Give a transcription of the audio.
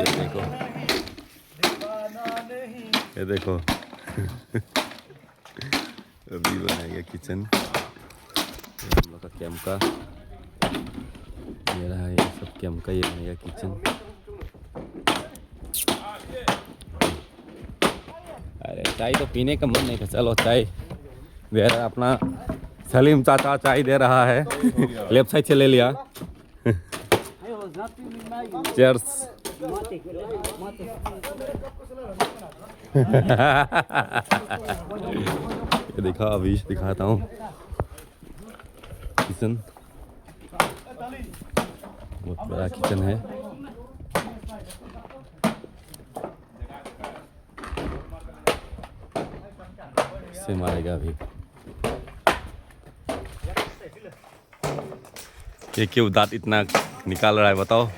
देखो, ये देखो अभी बनाएगा किचन। हम लोग का कैंप का ये रहा, ये सब कैंप का ये बनेगा किचन। अरे चाय तो पीने का मन नहीं था, चलो चाय दे रहा अपना सलीम चाचा, चाय दे रहा है। लेफ्ट साइड से ले लिया। चीयर्स। ये दिखा, अभी दिखाता हूँ किचन, बहुत बड़ा किचन है। इससे मारेगा अभी। ये क्यों दांत इतना निकाल रहा है बताओ?